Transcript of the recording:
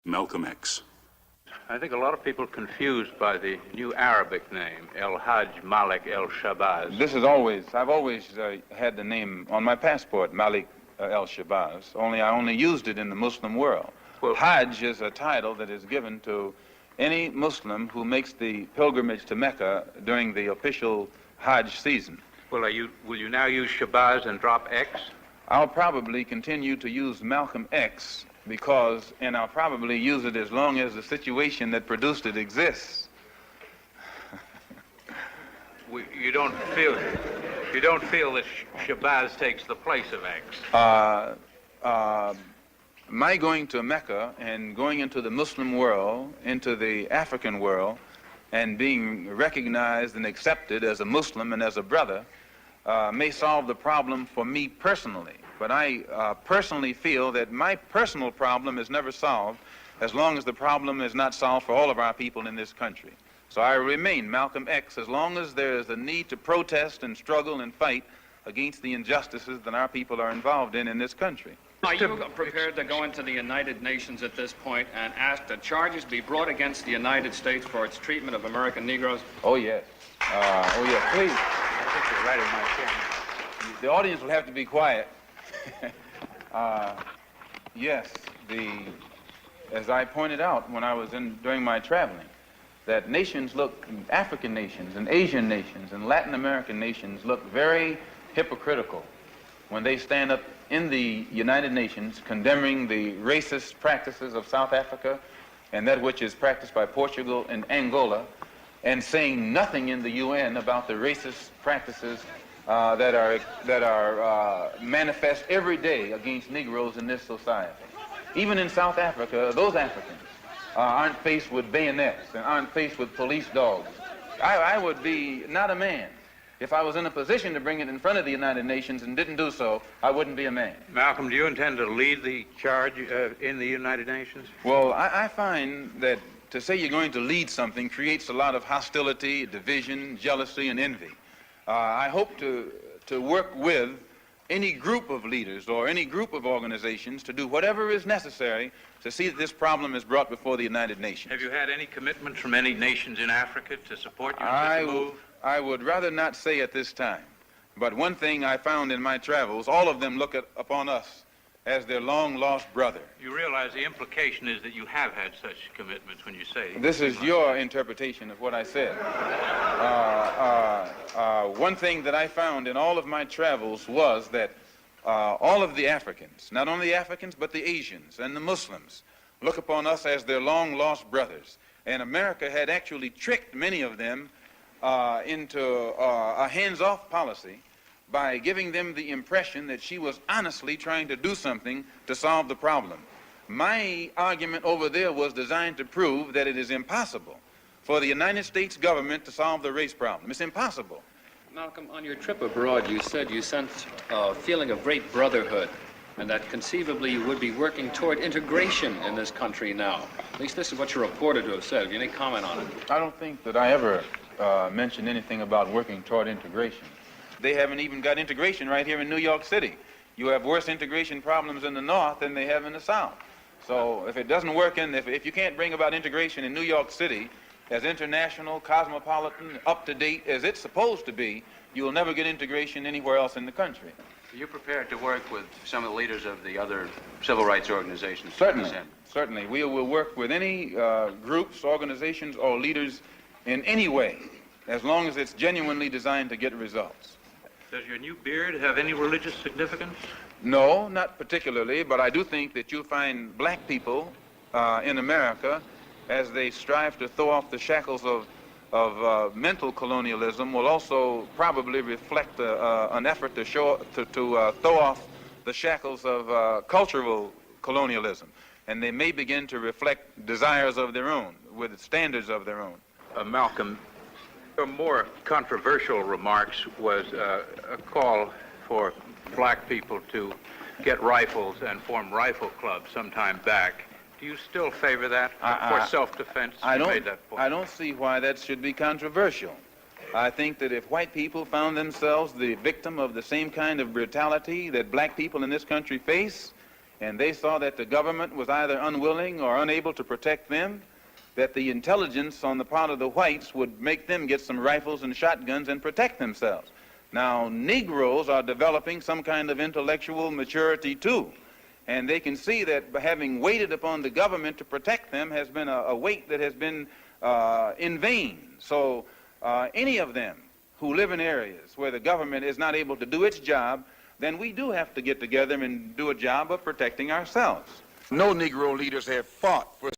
Malcolm X. I think a lot of people are confused by the new Arabic name, El Hajj Malik El Shabazz. I've always had the name on my passport, Malik El Shabazz, only I only used it in the Muslim world. Well, Hajj is a title that is given to any Muslim who makes the pilgrimage to Mecca during the official Hajj season. Well, will you now use Shabazz and drop X? I'll probably continue to use Malcolm X and I'll probably use it as long as the situation that produced it exists. You don't feel that Shabazz takes the place of X? My going to Mecca and going into the Muslim world, into the African world, and being recognized and accepted as a Muslim and as a brother may solve the problem for me personally. But I personally feel that my personal problem is never solved as long as the problem is not solved for all of our people in this country. So I remain Malcolm X as long as there is a need to protest and struggle and fight against the injustices that our people are involved in this country. Are you prepared to go into the United Nations at this point and ask that charges be brought against the United States for its treatment of American Negroes? Oh, yes. Oh, yes, please. I think you're right in my chairman. The audience will have to be quiet. Yes, as I pointed out when I was during my traveling, that African nations and Asian nations and Latin American nations look very hypocritical when they stand up in the United Nations condemning the racist practices of South Africa and that which is practiced by Portugal and Angola, and saying nothing in the UN about the racist practices that are manifest every day against Negroes in this society. Even in South Africa, those Africans aren't faced with bayonets and aren't faced with police dogs. I would be not a man. If I was in a position to bring it in front of the United Nations and didn't do so, I wouldn't be a man. Malcolm, do you intend to lead the charge in the United Nations? Well, I find that to say you're going to lead something creates a lot of hostility, division, jealousy, and envy. I hope to work with any group of leaders or any group of organizations to do whatever is necessary to see that this problem is brought before the United Nations. Have you had any commitments from any nations in Africa to support you in such a move? I would rather not say at this time, but one thing I found in my travels, all of them look upon us as their long-lost brother. You realize the implication is that you have had such commitments when you say... This is your interpretation of what I said. One thing that I found in all of my travels was that all of the Africans, not only the Africans, but the Asians and the Muslims, look upon us as their long-lost brothers. And America had actually tricked many of them into a hands-off policy by giving them the impression that she was honestly trying to do something to solve the problem. My argument over there was designed to prove that it is impossible for the United States government to solve the race problem. It's impossible. Malcolm, on your trip abroad, you said you sensed a feeling of great brotherhood and that conceivably you would be working toward integration in this country now. At least this is what you're reported to have said. Have you any comment on it? I don't think that I ever mentioned anything about working toward integration. They haven't even got integration right here in New York City. You have worse integration problems in the North than they have in the South. So if it doesn't work if you can't bring about integration in New York City as international, cosmopolitan, up-to-date as it's supposed to be, you will never get integration anywhere else in the country. Are you prepared to work with some of the leaders of the other civil rights organizations? Certainly. We will work with any groups, organizations, or leaders in any way, as long as it's genuinely designed to get results. Does your new beard have any religious significance? No, not particularly, but I do think that you'll find black people in America, as they strive to throw off the shackles of mental colonialism, will also probably reflect an effort to throw off the shackles of cultural colonialism. And they may begin to reflect desires of their own, with standards of their own. Malcolm, your more controversial remarks was a call for black people to get rifles and form rifle clubs sometime back. Do you still favor that for self-defense? I don't see why that should be controversial. I think that if white people found themselves the victim of the same kind of brutality that black people in this country face, and they saw that the government was either unwilling or unable to protect them, that the intelligence on the part of the whites would make them get some rifles and shotguns and protect themselves. Now, Negroes are developing some kind of intellectual maturity too, and they can see that having waited upon the government to protect them has been a wait that has been in vain. So any of them who live in areas where the government is not able to do its job, then we do have to get together and do a job of protecting ourselves. No Negro leaders have fought for